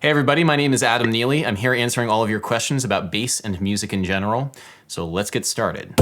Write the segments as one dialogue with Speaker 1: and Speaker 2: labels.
Speaker 1: Hey everybody, my name is Adam Neely. I'm here answering all of your questions about bass and music in general. So let's get started.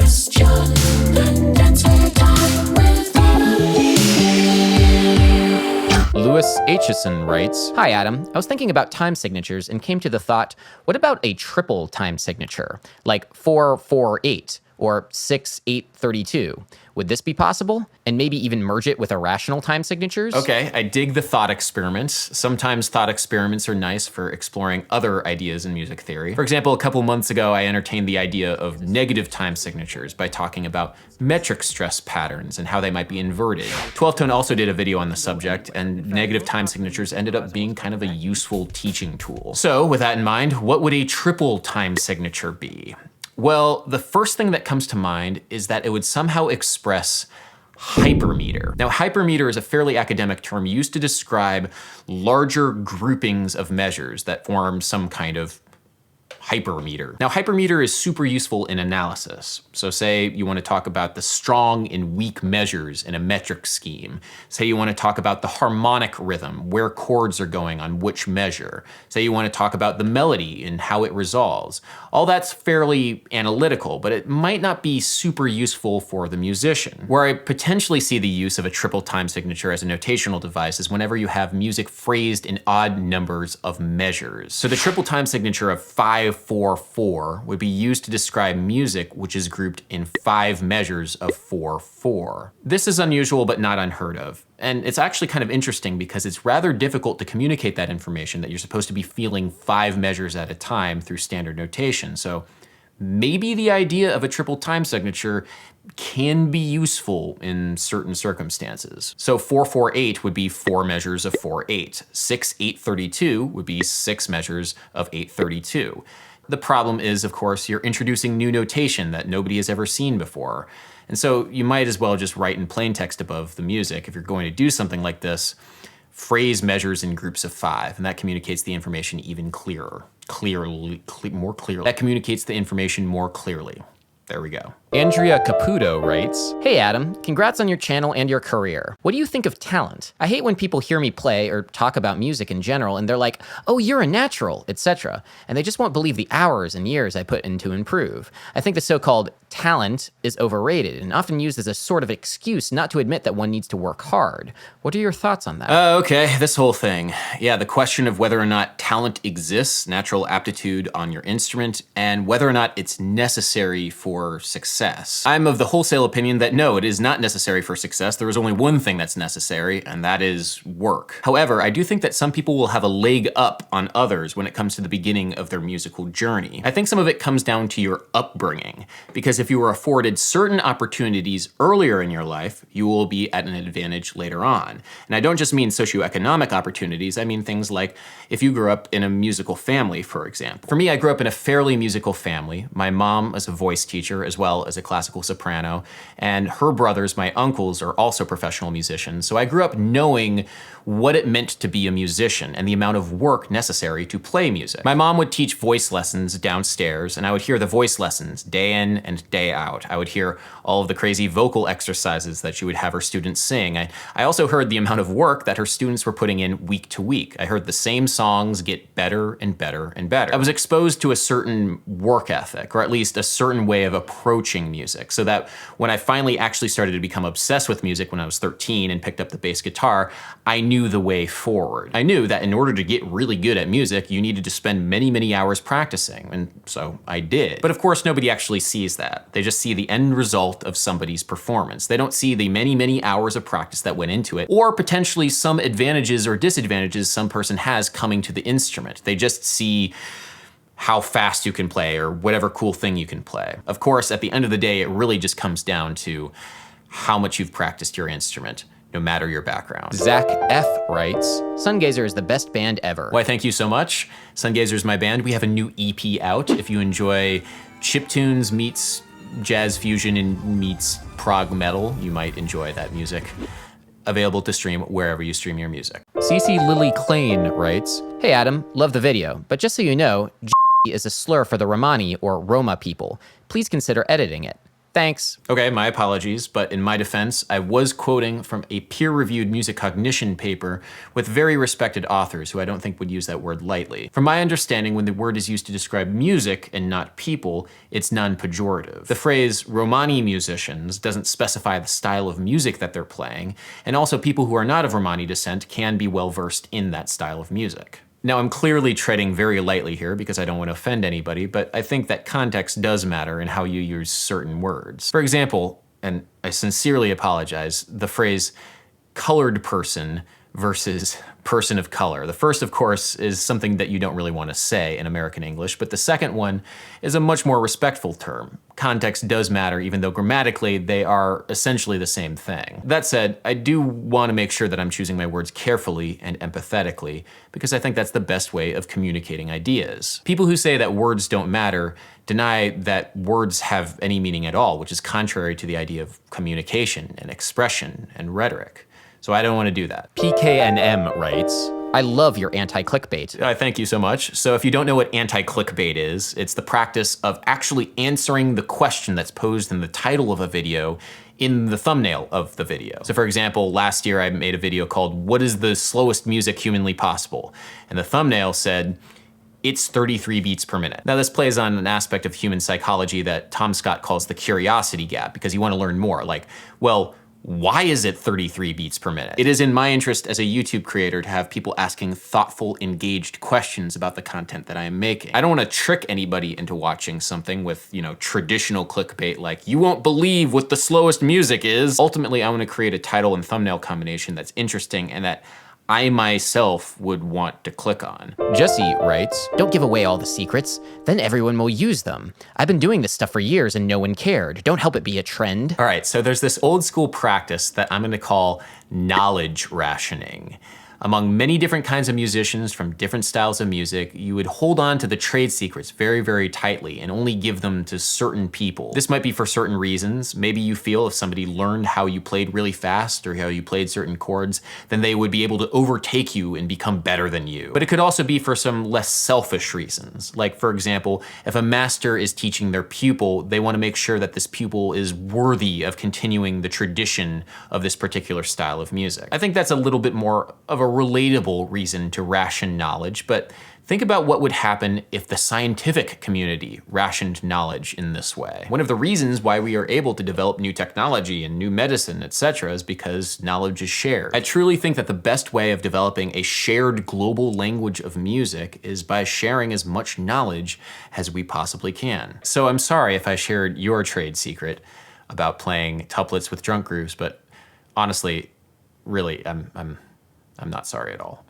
Speaker 1: Lewis Aitcheson writes,
Speaker 2: Hi Adam, I was thinking about time signatures and came to the thought, what about a triple time signature, like 448 or 6832? Would this be possible? And maybe even merge it with irrational time signatures?
Speaker 1: Okay, I dig the thought experiments. Sometimes thought experiments are nice for exploring other ideas in music theory. For example, a couple months ago, I entertained the idea of negative time signatures by talking about metric stress patterns and how they might be inverted. 12 Tone also did a video on the subject, and negative time signatures ended up being kind of a useful teaching tool. So with that in mind, what would a triple time signature be? Well, the first thing that comes to mind is that it would somehow express hypermeter. Now, hypermeter is a fairly academic term used to describe larger groupings of measures that form some kind of hypermeter. Now, hypermeter is super useful in analysis. So say you want to talk about the strong and weak measures in a metric scheme. Say you want to talk about the harmonic rhythm, where chords are going on which measure. Say you want to talk about the melody and how it resolves. All that's fairly analytical, but it might not be super useful for the musician. Where I potentially see the use of a triple time signature as a notational device is whenever you have music phrased in odd numbers of measures. So the triple time signature of 5/4/4 would be used to describe music which is grouped in 5 measures of 4/4. This is unusual but not unheard of. And it's actually kind of interesting because it's rather difficult to communicate that information that you're supposed to be feeling 5 measures at a time through standard notation. So maybe the idea of a triple time signature can be useful in certain circumstances. So 4/4/8 would be 4 measures of 4/8. 6/8/32 would be 6 measures of 8/32. The problem is, of course, you're introducing new notation that nobody has ever seen before. And so you might as well just write in plain text above the music. If you're going to do something like this, phrase measures in groups of 5, and that communicates the information even clearer. More clearly. That communicates the information more clearly. There we go. Andrea Caputo writes,
Speaker 2: Hey Adam, congrats on your channel and your career. What do you think of talent? I hate when people hear me play or talk about music in general and they're like, oh, you're a natural, etc. And they just won't believe the hours and years I put in to improve. I think the so-called talent is overrated and often used as a sort of excuse not to admit that one needs to work hard. What are your thoughts on that?
Speaker 1: Okay, this whole thing. Yeah, the question of whether or not talent exists, natural aptitude on your instrument, and whether or not it's necessary for success. I'm of the wholesale opinion that no, it is not necessary for success. There is only one thing that's necessary, and that is work. However, I do think that some people will have a leg up on others when it comes to the beginning of their musical journey. I think some of it comes down to your upbringing, because if you were afforded certain opportunities earlier in your life, you will be at an advantage later on. And I don't just mean socioeconomic opportunities, I mean things like if you grew up in a musical family, for example. For me, I grew up in a fairly musical family. My mom was a voice teacher as well as a classical soprano, and her brothers, my uncles, are also professional musicians. So I grew up knowing what it meant to be a musician and the amount of work necessary to play music. My mom would teach voice lessons downstairs, and I would hear the voice lessons day in and day out. I would hear all of the crazy vocal exercises that she would have her students sing. I also heard the amount of work that her students were putting in week to week. I heard the same songs get better and better and better. I was exposed to a certain work ethic, or at least a certain way of approaching music, so that when I finally actually started to become obsessed with music when I was 13 and picked up the bass guitar, I knew the way forward. I knew that in order to get really good at music, you needed to spend many, many hours practicing, and so I did. But of course, nobody actually sees that. They just see the end result of somebody's performance. They don't see the many, many hours of practice that went into it, or potentially some advantages or disadvantages some person has coming to the instrument. They just see how fast you can play or whatever cool thing you can play. Of course, at the end of the day, it really just comes down to how much you've practiced your instrument, no matter your background.
Speaker 2: Zach F. writes, Sungazer is the best band ever.
Speaker 1: Why, thank you so much. Sungazer is my band. We have a new EP out. If you enjoy chiptunes meets jazz fusion and meets prog metal, you might enjoy that music. Available to stream wherever you stream your music. cecelilyklaine writes, Hey Adam, love the video, but just so you know, is a slur for the Romani or Roma people. Please consider editing it.
Speaker 2: Thanks.
Speaker 1: Okay, my apologies, but in my defense, I was quoting from a peer-reviewed music cognition paper with very respected authors who I don't think would use that word lightly. From my understanding, when the word is used to describe music and not people, it's non-pejorative. The phrase Romani musicians doesn't specify the style of music that they're playing, and also people who are not of Romani descent can be well-versed in that style of music. Now, I'm clearly treading very lightly here because I don't want to offend anybody, but I think that context does matter in how you use certain words. For example, and I sincerely apologize, the phrase colored person versus person of color. The first, of course, is something that you don't really want to say in American English, but the second one is a much more respectful term. Context does matter, even though grammatically they are essentially the same thing. That said, I do want to make sure that I'm choosing my words carefully and empathetically, because I think that's the best way of communicating ideas. People who say that words don't matter deny that words have any meaning at all, which is contrary to the idea of communication and expression and rhetoric. So I don't want to do that.
Speaker 2: PKNM writes, I love your anti-clickbait.
Speaker 1: Thank you so much. So if you don't know what anti-clickbait is, it's the practice of actually answering the question that's posed in the title of a video in the thumbnail of the video. So for example, last year I made a video called "What is the slowest music humanly possible?" And the thumbnail said, it's 33 beats per minute. Now this plays on an aspect of human psychology that Tom Scott calls the curiosity gap, because you want to learn more. Like, well, why is it 33 beats per minute? It is in my interest as a YouTube creator to have people asking thoughtful, engaged questions about the content that I am making. I don't want to trick anybody into watching something with, traditional clickbait like, you won't believe what the slowest music is. Ultimately, I want to create a title and thumbnail combination that's interesting and that I myself would want to click on.
Speaker 2: Jesse writes, don't give away all the secrets, then everyone will use them. I've been doing this stuff for years and no one cared. Don't help it be a trend.
Speaker 1: All right, so there's this old school practice that I'm gonna call knowledge rationing. Among many different kinds of musicians from different styles of music, you would hold on to the trade secrets very, very tightly and only give them to certain people. This might be for certain reasons. Maybe you feel if somebody learned how you played really fast or how you played certain chords, then they would be able to overtake you and become better than you. But it could also be for some less selfish reasons. Like, for example, if a master is teaching their pupil, they want to make sure that this pupil is worthy of continuing the tradition of this particular style of music. I think that's a little bit more of a relatable reason to ration knowledge, but think about what would happen if the scientific community rationed knowledge in this way. One of the reasons why we are able to develop new technology and new medicine, etc., is because knowledge is shared. I truly think that the best way of developing a shared global language of music is by sharing as much knowledge as we possibly can. So I'm sorry if I shared your trade secret about playing tuplets with drunk grooves, but honestly, really, I'm not sorry at all.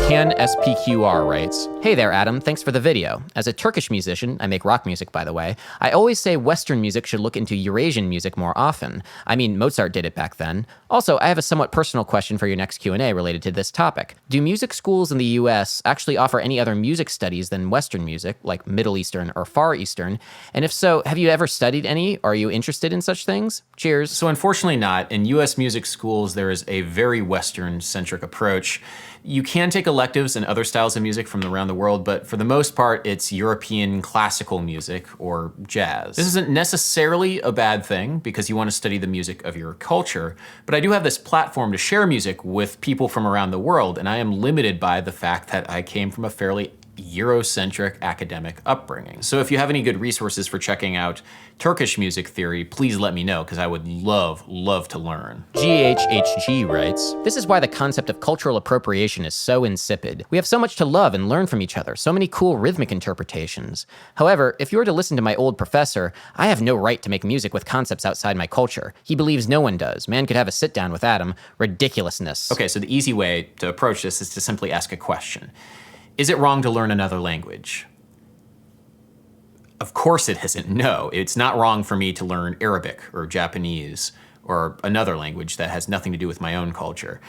Speaker 2: CanSpqr writes, hey there, Adam, thanks for the video. As a Turkish musician, I make rock music, by the way, I always say Western music should look into Eurasian music more often. I mean, Mozart did it back then. Also, I have a somewhat personal question for your next Q&A related to this topic. Do music schools in the US actually offer any other music studies than Western music, like Middle Eastern or Far Eastern? And if so, have you ever studied any? Are you interested in such things? Cheers.
Speaker 1: So unfortunately not. In US music schools, there is a very Western-centric approach. You can take electives and other styles of music from around the world, but for the most part, it's European classical music or jazz. This isn't necessarily a bad thing because you want to study the music of your culture, but I do have this platform to share music with people from around the world, and I am limited by the fact that I came from a fairly Eurocentric academic upbringing. So if you have any good resources for checking out Turkish music theory, please let me know, because I would love to learn.
Speaker 2: GHHG writes, this is why the concept of cultural appropriation is so insipid. We have so much to love and learn from each other, so many cool rhythmic interpretations. However, if you were to listen to my old professor, I have no right to make music with concepts outside my culture. He believes no one does. Man could have a sit down with Adam. Ridiculousness.
Speaker 1: Okay, so the easy way to approach this is to simply ask a question. Is it wrong to learn another language? Of course it isn't. No, it's not wrong for me to learn Arabic or Japanese or another language that has nothing to do with my own culture.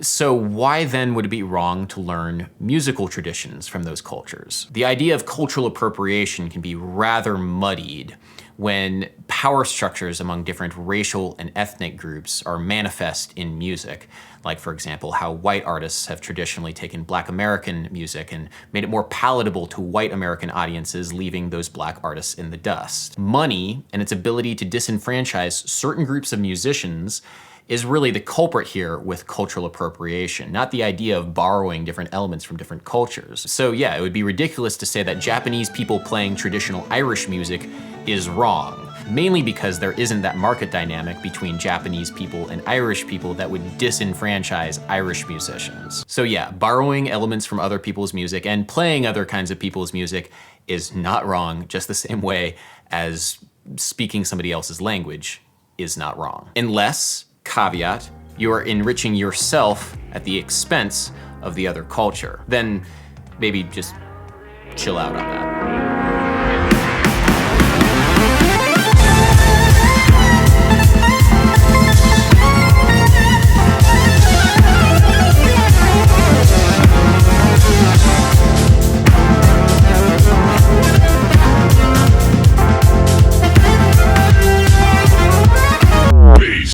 Speaker 1: So why then would it be wrong to learn musical traditions from those cultures? The idea of cultural appropriation can be rather muddied when power structures among different racial and ethnic groups are manifest in music. Like, for example, how white artists have traditionally taken Black American music and made it more palatable to white American audiences, leaving those Black artists in the dust. Money and its ability to disenfranchise certain groups of musicians is really the culprit here with cultural appropriation, not the idea of borrowing different elements from different cultures. So yeah, it would be ridiculous to say that Japanese people playing traditional Irish music is wrong, mainly because there isn't that market dynamic between Japanese people and Irish people that would disenfranchise Irish musicians. So yeah, borrowing elements from other people's music and playing other kinds of people's music is not wrong, just the same way as speaking somebody else's language is not wrong. Unless, caveat, you are enriching yourself at the expense of the other culture. Then maybe just chill out on that.